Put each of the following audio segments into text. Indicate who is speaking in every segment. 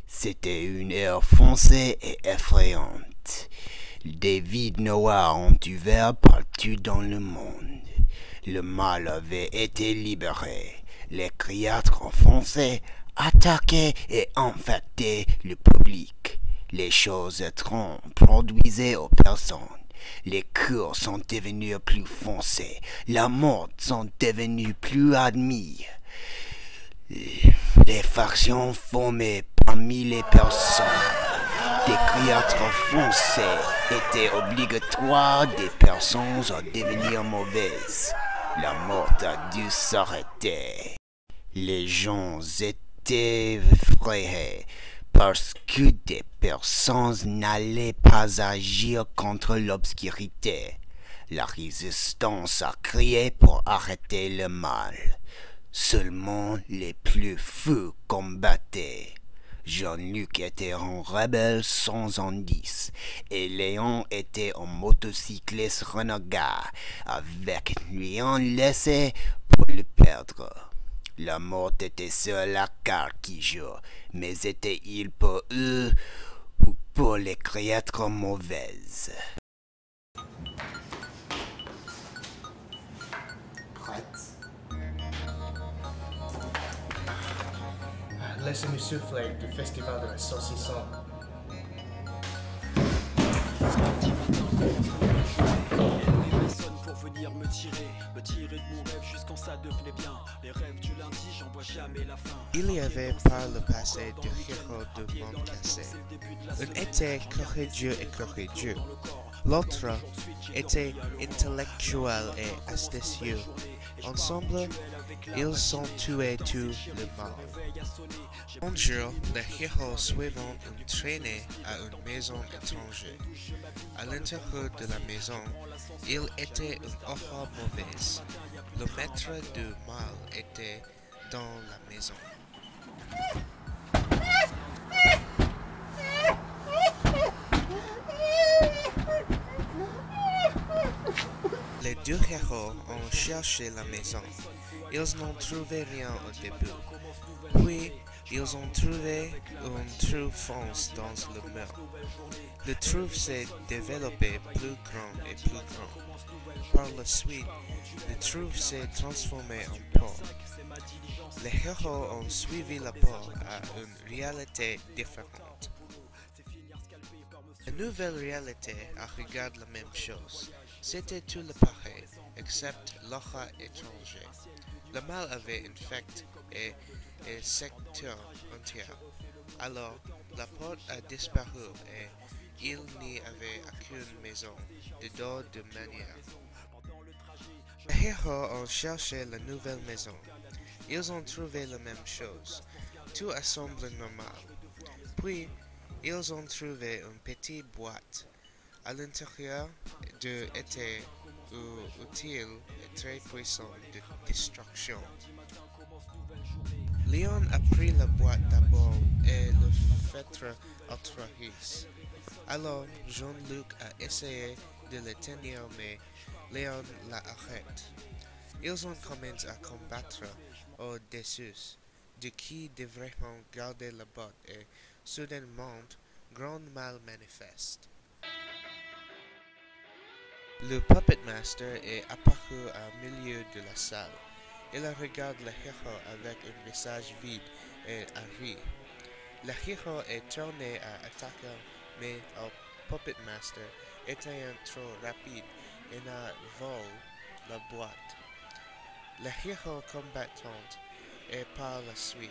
Speaker 1: C'était une heure foncée et effrayante. Des vides noirs ont ouvert partout dans le monde. Le mal avait été libéré. Les créatures enfoncées attaquaient et infectaient le public. Les choses étranges produisaient aux personnes. Les cœurs sont devenus plus foncés. Les morts sont devenus plus admis. Les factions formaient parmi les personnes. Des créatures foncées étaient obligatoires, des personnes à devenir mauvaises. La mort a dû s'arrêter. Les gens étaient effrayés parce que des personnes n'allaient pas agir contre l'obscurité. La résistance a crié pour arrêter le mal. Seulement les plus fous combattaient. Jean-Luc était un rebelle sans indice, et Léon était un motocycliste renégat, avec rien laissé pour le perdre. La mort était sur la carte qui joue, mais était-il pour eux ou pour les créatures mauvaises?
Speaker 2: Laissez-nous souffler du festival de la saucisson.
Speaker 3: Pour venir me tirer de mon rêve jusqu'en ça devenait bien. Les rêves du lundi, j'en vois jamais la fin.
Speaker 4: Il y avait par le passé des héros de monde cassé. Un était courageux et courageux. L'autre était intellectuel et astucieux. Ensemble, ils ont tué tout le mal. Un jour, les héros suivants ont traîné à une maison étrangère. À l'intérieur de la maison, il était une aura mauvaise. Le maître du mal était dans la maison. Les deux héros ont cherché la maison. Ils n'ont trouvé rien au début. Puis, ils ont trouvé un trou fonce dans le mur. Le trou s'est développé plus grand et plus grand. Par la suite, le trou s'est transformé en port. Les héros ont suivi la port à une réalité différente. La nouvelle réalité regarde la même chose. C'était tout le pareil, except l'aura étranger. Le mal avait infecté et secteur entier. Alors, la porte a disparu et il n'y avait aucune maison de d'autre manière. Les héros ont cherché la nouvelle maison. Ils ont trouvé la même chose. Tout a semblé normal. Puis, ils ont trouvé une petite boîte. À l'intérieur était un outil très puissant de destruction. Léon a pris la boîte d'abord et le feutre altruiste. Alors Jean-Luc a essayé de le tenir mais Léon l'arrête. Ils ont commencé à combattre au-dessus de qui devrait garder la boîte et soudainement, grand mal manifeste. Le Puppet Master est apparu au milieu de la salle. Il regarde le héros avec un visage vide et a ri. Le héros est tourné à attaquer, mais le Puppet Master était trop rapide et a volé la boîte. Le héros combattant et par la suite,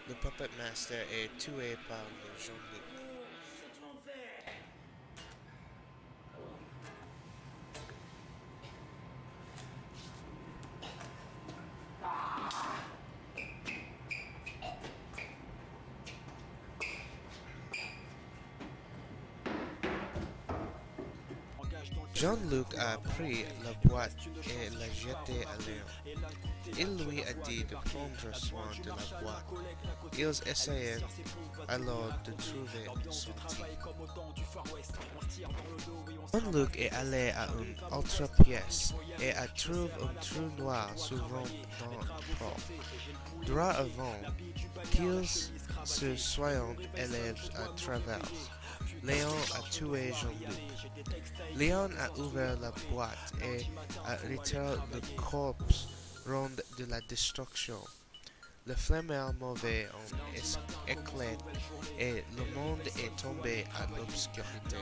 Speaker 4: le Puppet Master est tué par le Jean-Luc. Jean-Luc a pris la boîte et l'a jetée à Léon. Il lui a dit de prendre soin de la boîte. Ils essayaient alors de trouver une sortie. Luke est allé à une autre pièce et a trouvé un trou noir s'ouvrant dans le port. Droit avant qu'ils se soient élevés à travers, Léon a tué Jean-Luc. Léon a ouvert la boîte et a retiré le corps rond de la destruction. Le flameur mauvais en éclate et le monde est tombé à l'obscurité.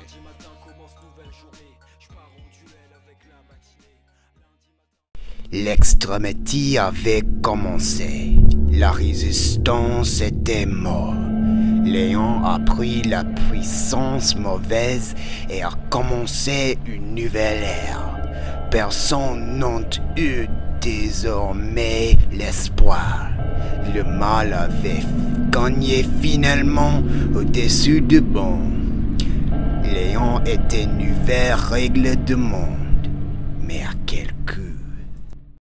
Speaker 1: L'extrémité avait commencé. La résistance était morte. Léon a pris la puissance mauvaise et a commencé une nouvelle ère. Personne n'a eu désormais l'espoir. Le mal avait gagné finalement au-dessus du bon. Léon était une nouvelle règle du monde. Mais à